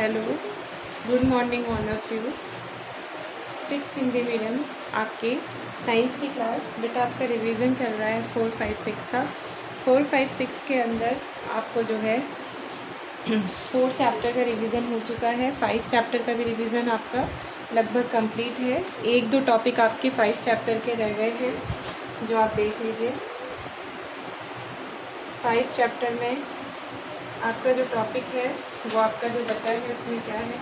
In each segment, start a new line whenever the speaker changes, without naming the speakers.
Hello, good morning all of you. 6 Hindi medium आपके science की class. बेटा आपका रिवीजन चल रहा है 4, 5, 6 का। 4, 5, 6 के अंदर आपको जो है 4 चैप्टर का रिवीजन हो चुका है। 5 चैप्टर का भी रिवीजन आपका लगभग कंप्लीट है। 1-2 टॉपिक आपके 5 चैप्टर के रह गए हैं, जो आप देख लीजिए। 5 चैप्टर में आपका जो टॉपिक है वो आपका जो बचा है उसमें क्या है,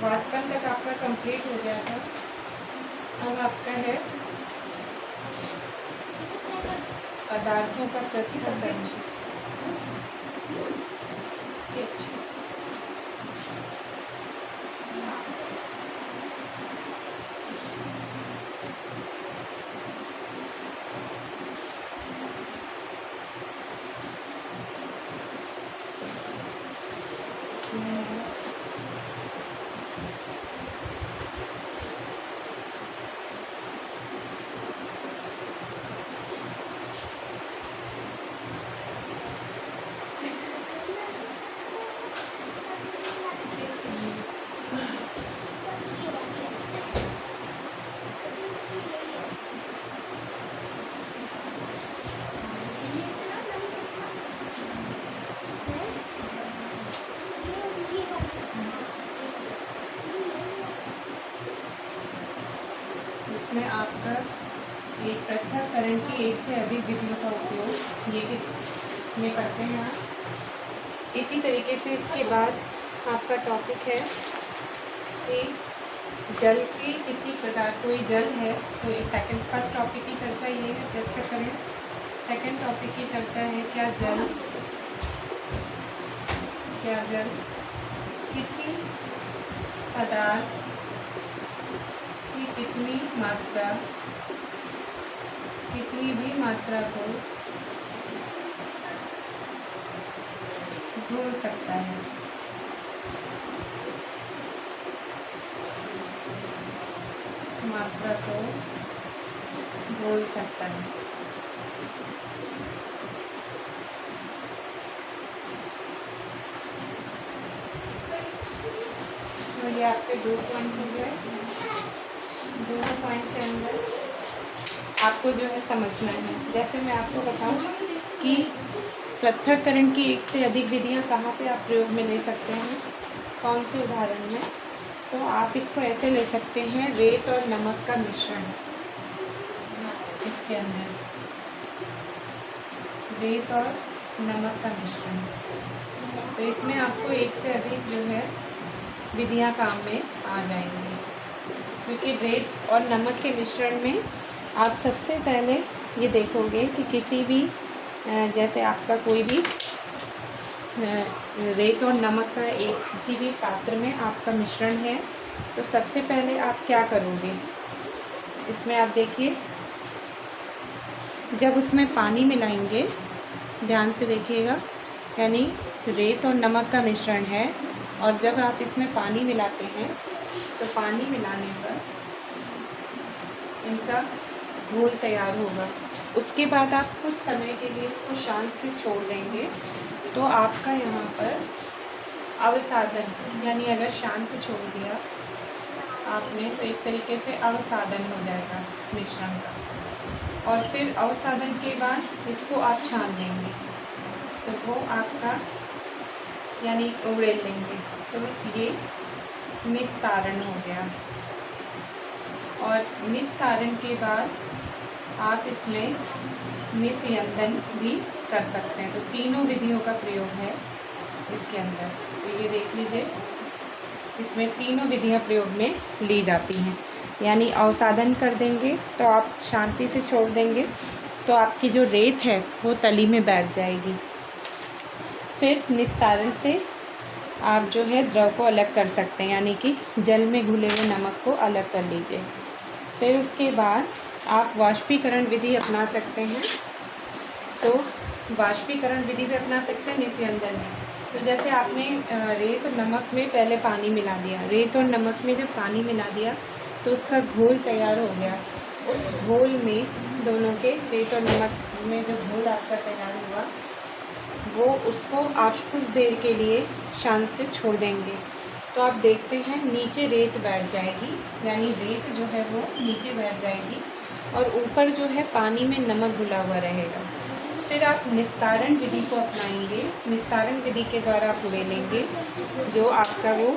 वाष्पन तक आपका कंप्लीट हो गया था। अब आपका है पदार्थों का पृथक्करण। इसमें आपका एक पृथक्करण की एक से अधिक विधियों का उपयोग ये किस में करते हैं आप। इसी तरीके से इसके बाद आपका टॉपिक है कि जल की किसी प्रकार कोई जल है तो ये फर्स्ट टॉपिक की चर्चा ये है पृथक्करण। सेकंड टॉपिक की चर्चा है क्या जल किसी पदार्थ की कितनी भी मात्रा को घोल सकता है। मात्रा को घोल सकता है। तो ये आपके 2 पॉइंट हो गए। दोनों पॉइंट के अंदर आपको जो है समझना है। जैसे मैं आपको बताऊं कि पृथक्करण की एक से अधिक विधियां कहाँ पे आप प्रयोग में ले सकते हैं, कौन से उदाहरण में, तो आप इसको ऐसे ले सकते हैं, रेत और नमक का मिश्रण। इसके अंदर रेत और नमक का मिश्रण, तो इसमें आपको एक से अधिक जो है विधियां काम में आ जाएंगी, क्योंकि रेत और नमक के मिश्रण में आप सबसे पहले ये देखोगे कि किसी भी जैसे आपका कोई भी रेत और नमक का एक किसी भी पात्र में आपका मिश्रण है, तो सबसे पहले आप क्या करोगे, इसमें आप देखिए जब उसमें पानी मिलाएंगे, ध्यान से देखिएगा, यानी रेत और नमक का मिश्रण है और जब आप इसमें पानी मिलाते हैं तो पानी मिलाने पर इनका घोल तैयार होगा। उसके बाद आप कुछ समय के लिए इसको शांत से छोड़ देंगे, तो आपका यहाँ पर अवसादन, यानी अगर शांत छोड़ दिया आपने तो एक तरीके से अवसादन हो जाएगा मिश्रण का, और फिर अवसादन के बाद इसको आप छान लेंगे तो वो आपका यानी उड़ेल लेंगे, तो ये निस्तारण हो गया। और निस्तारण के बाद आप इसमें निस्यंदन भी कर सकते हैं। तो तीनों विधियों का प्रयोग है इसके अंदर। तो ये देख लीजिए, इसमें तीनों विधियां प्रयोग में ली जाती हैं। यानी अवसादन कर देंगे तो आप शांति से छोड़ देंगे तो आपकी जो रेत है वो तली में बैठ जाएगी। फिर निस्तारण से आप जो है द्रव को अलग कर सकते हैं, यानी कि जल में घुले हुए नमक को अलग कर लीजिए। फिर उसके बाद आप वाष्पीकरण विधि अपना सकते हैं। तो वाष्पीकरण विधि भी अपना सकते हैं निस्यंदन में। तो जैसे आपने रेत और नमक में पहले पानी मिला दिया, रेत और नमक में जब पानी मिला दिया तो उसका घोल तैयार हो गया। उस घोल में दोनों के रेत और नमक में जो घोल आपका तैयार हुआ वो उसको आप कुछ देर के लिए शांत छोड़ देंगे। तो आप देखते हैं नीचे रेत बैठ जाएगी, यानी रेत जो है वो नीचे बैठ जाएगी और ऊपर जो है पानी में नमक घुला हुआ रहेगा। फिर आप निस्तारण विधि को अपनाएंगे। निस्तारण विधि के द्वारा आप उड़ेलेंगे जो आपका वो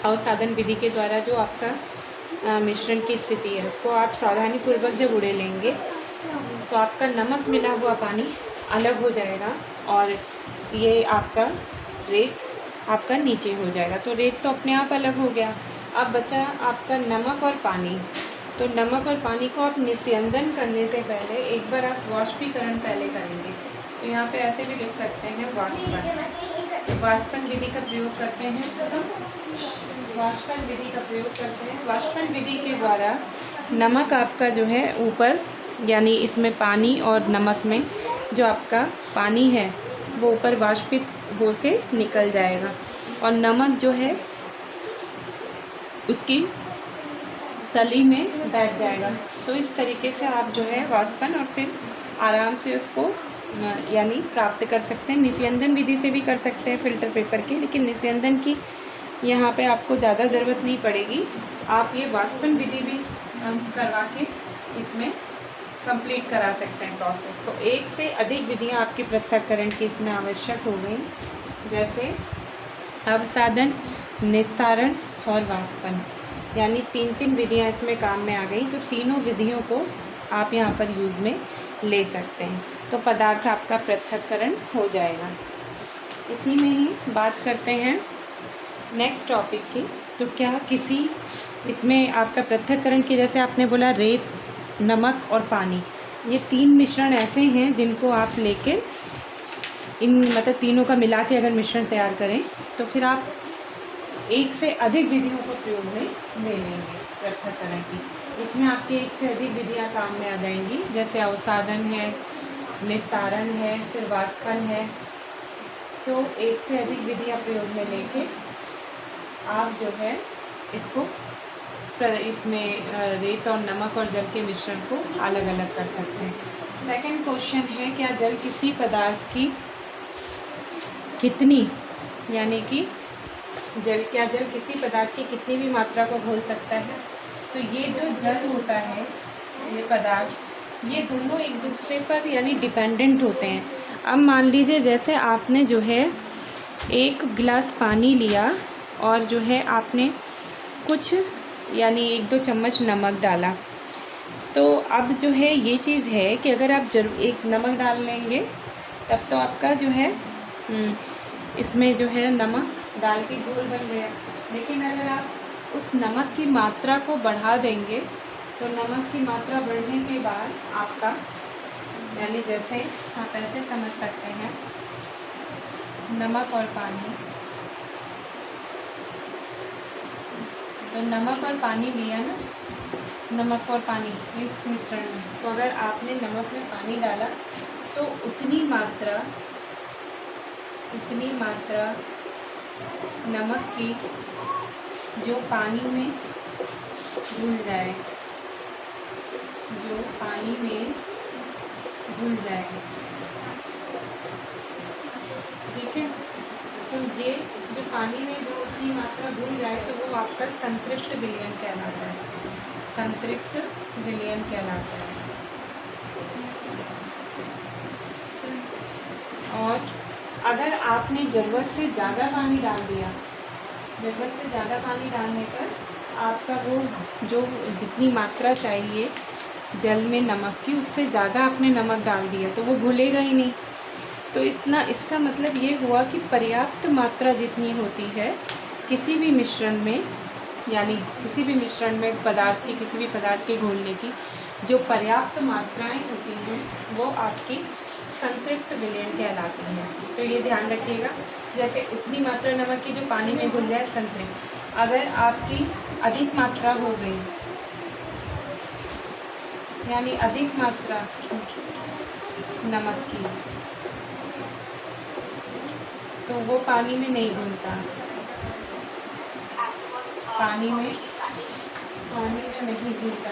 अवसादन विधि के द्वारा जो आपका मिश्रण की स्थिति है उसको आप सावधानीपूर्वक जब उड़ेलेंगे तो आपका नमक मिला हुआ पानी अलग हो जाएगा और ये आपका रेत आपका नीचे हो जाएगा। तो रेत तो अपने आप अलग हो गया। अब बचा आपका नमक और पानी। तो नमक और पानी को आप निस्यंदन करने से पहले एक बार आप वाष्पीकरण पहले करेंगे। तो यहाँ पे ऐसे भी लिख सकते हैं वाष्पन। वाष्पन विधि का प्रयोग करते हैं। वाष्पन विधि का प्रयोग करते हैं। वाष्पन विधि के द्वारा नमक आपका जो है ऊपर, यानी इसमें पानी और नमक में जो आपका पानी है वो ऊपर वाष्पित होके निकल जाएगा और नमक जो है उसकी तली में बैठ जाएगा। तो इस तरीके से आप जो है वाष्पन और फिर आराम से उसको यानी प्राप्त कर सकते हैं। निस्यंदन विधि से भी कर सकते हैं फ़िल्टर पेपर की, लेकिन निस्यंदन की यहाँ पे आपको ज़्यादा ज़रूरत नहीं पड़ेगी। आप ये वाष्पन विधि भी करवा के इसमें कंप्लीट करा सकते हैं प्रोसेस। तो एक से अधिक विधियाँ आपकी पृथक्करण की इसमें आवश्यक हो गई, जैसे अवसादन, निस्तारण और वाष्पन, यानी 3 विधियाँ इसमें काम में आ गई। तो तीनों विधियों को आप यहाँ पर यूज़ में ले सकते हैं। तो पदार्थ आपका पृथक्करण हो जाएगा। इसी में ही बात करते हैं नेक्स्ट टॉपिक की। तो क्या किसी इसमें आपका पृथक्करण की, जैसे आपने बोला रेत, नमक और पानी, ये 3 मिश्रण ऐसे हैं जिनको आप लेके इन मतलब तीनों का मिला के अगर मिश्रण तैयार करें तो फिर आप एक से अधिक विधियों को प्रयोग में ले लेंगे पृथक्करण की। इसमें आपकी एक से अधिक विधियाँ काम में आ जाएंगी, जैसे अवसादन है, निस्तारण है, फिर वाष्पन है। तो एक से अधिक विधियाँ प्रयोग में लेके आप जो है इसको इसमें रेत और नमक और जल के मिश्रण को अलग अलग कर सकते हैं। सेकंड क्वेश्चन है, क्या जल किसी पदार्थ की कितनी, यानी कि जल किसी पदार्थ की कितनी भी मात्रा को घोल सकता है? तो ये जो जल होता है, ये पदार्थ, ये दोनों एक दूसरे पर यानी डिपेंडेंट होते हैं। अब मान लीजिए जैसे आपने जो है 1 गिलास पानी लिया और जो है आपने कुछ यानी 1-2 चम्मच नमक डाला। तो अब जो है ये चीज़ है कि अगर आप एक नमक डाल लेंगे तब तो आपका जो है इसमें जो है नमक डाल के घोल बन गया। लेकिन अगर आप उस नमक की मात्रा को बढ़ा देंगे तो नमक की मात्रा बढ़ने के बाद आपका यानी जैसे आप ऐसे समझ सकते हैं, नमक और पानी, तो नमक और पानी लिया ना, नमक और पानी इस मिश्रण में, तो अगर आपने नमक में पानी डाला तो उतनी मात्रा नमक की जो पानी में घुल जाए, ठीक है। तो ये जो पानी में जो उतनी मात्रा घुल जाए तो वो आपका संतृप्त विलयन कहलाता है। संतृप्त विलयन कहलाता है। और अगर आपने ज़रूरत से ज़्यादा पानी डाल दिया, ज़रूरत से ज़्यादा पानी डालने पर आपका वो जो जितनी मात्रा चाहिए जल में नमक की, उससे ज़्यादा आपने नमक डाल दिया तो वो घुलेगा ही नहीं। तो इतना, इसका मतलब ये हुआ कि पर्याप्त मात्रा जितनी होती है किसी भी मिश्रण में, यानी किसी भी मिश्रण में पदार्थ की, किसी भी पदार्थ के घोलने की जो पर्याप्त मात्राएं होती हैं वो आपकी संतृप्त विलयन कहलाती हैं। तो ये ध्यान रखिएगा, जैसे उतनी मात्रा नमक की जो पानी में घुल जाए, संतृप्त। अगर आपकी अधिक मात्रा हो गई, यानी अधिक मात्रा नमक की, तो वो पानी में नहीं घुलता, पानी में नहीं घुलता,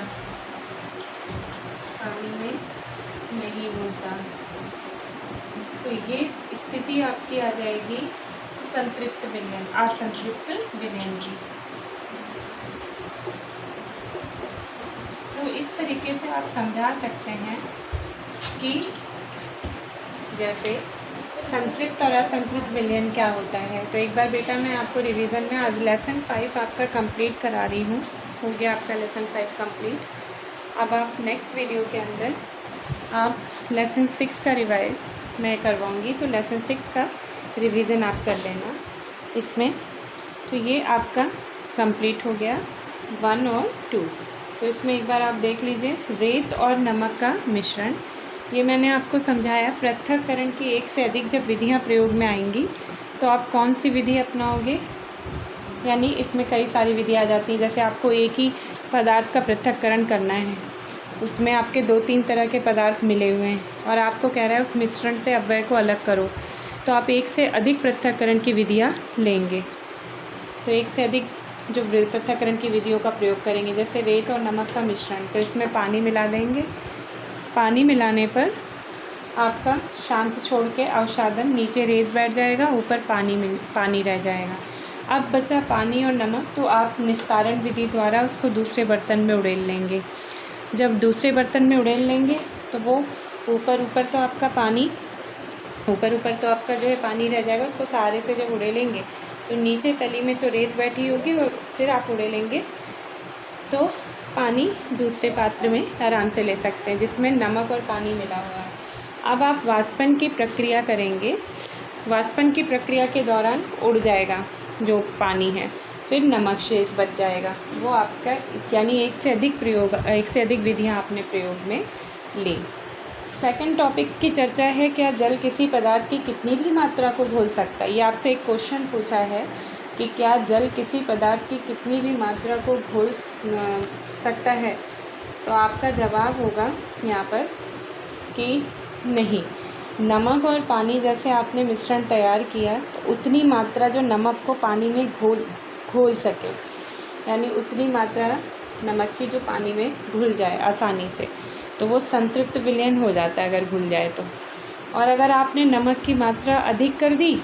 पानी में नहीं घुलता। तो ये स्थिति आपकी आ जाएगी संतृप्त विलयन, असंतृप्त विलयन की। तो इस तरीके से आप समझा सकते हैं कि जैसे संतृप्त और असंतृप्त विलयन क्या होता है। तो एक बार बेटा मैं आपको रिवीजन में आज लेसन 5 आपका कंप्लीट करा रही हूँ। हो गया आपका लेसन 5 कंप्लीट। अब आप नेक्स्ट वीडियो के अंदर आप लेसन 6 का रिवाइज मैं करवाऊँगी, तो लेसन 6 का रिवीजन आप कर लेना इसमें। तो ये आपका कंप्लीट हो गया 1 और 2। तो इसमें एक बार आप देख लीजिए, रेत और नमक का मिश्रण, ये मैंने आपको समझाया। पृथक्करण की एक से अधिक जब विधियां प्रयोग में आएंगी तो आप कौन सी विधि अपनाओगे, यानी इसमें कई सारी विधियां आ जाती हैं। जैसे आपको एक ही पदार्थ का पृथक्करण करना है, उसमें आपके 2-3 तरह के पदार्थ मिले हुए हैं और आपको कह रहा है उस मिश्रण से अव्यय को अलग करो, तो आप एक से अधिक पृथक्करण की विधियाँ लेंगे। तो एक से अधिक जो पृथक्करण की विधियों का प्रयोग करेंगे, जैसे रेत और नमक का मिश्रण, तो इसमें पानी मिला देंगे। पानी मिलाने पर आपका शांत छोड़ के अवसादन, नीचे रेत बैठ जाएगा, ऊपर पानी रह जाएगा। अब बचा पानी और नमक, तो आप निस्तारण विधि द्वारा उसको दूसरे बर्तन में उड़ेल लेंगे। जब दूसरे बर्तन में उड़ेल लेंगे तो वो ऊपर तो आपका जो है पानी रह जाएगा, उसको सहारे से जब उड़ेलेंगे तो नीचे तली में तो रेत बैठी होगी और फिर आप उड़ेलेंगे तो पानी दूसरे पात्र में आराम से ले सकते हैं जिसमें नमक और पानी मिला हुआ है। अब आप वाष्पन की प्रक्रिया करेंगे। वाष्पन की प्रक्रिया के दौरान उड़ जाएगा जो पानी है, फिर नमक शेष बच जाएगा। वो आपका, यानी एक से अधिक विधियाँ आपने प्रयोग में ली। सेकंड टॉपिक की चर्चा है, क्या जल किसी पदार्थ की कितनी भी मात्रा को घोल सकता है। ये आपसे एक क्वेश्चन पूछा है कि क्या जल किसी पदार्थ की कितनी भी मात्रा को घोल सकता है, तो आपका जवाब होगा यहाँ पर कि नहीं। नमक और पानी जैसे आपने मिश्रण तैयार किया, तो उतनी मात्रा जो नमक को पानी में घोल सके, यानी उतनी मात्रा नमक की जो पानी में घुल जाए आसानी से, तो वो संतृप्त विलयन हो जाता है अगर घुल जाए तो। और अगर आपने नमक की मात्रा अधिक कर दी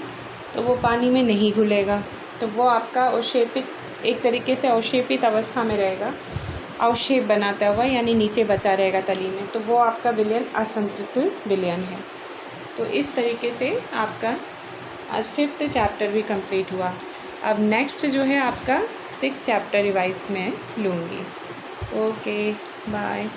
तो वो पानी में नहीं घुलेगा, तो वो आपका अवशेपित, एक तरीके से अवशेपित अवस्था में रहेगा, अवशेप बनाता हुआ, यानी नीचे बचा रहेगा तली में, तो वो आपका विलयन असंतृप्त विलयन है। तो इस तरीके से आपका आज 5th चैप्टर भी कंप्लीट हुआ। अब नेक्स्ट जो है आपका 6th चैप्टर रिवाइज में लूँगी। Okay, bye.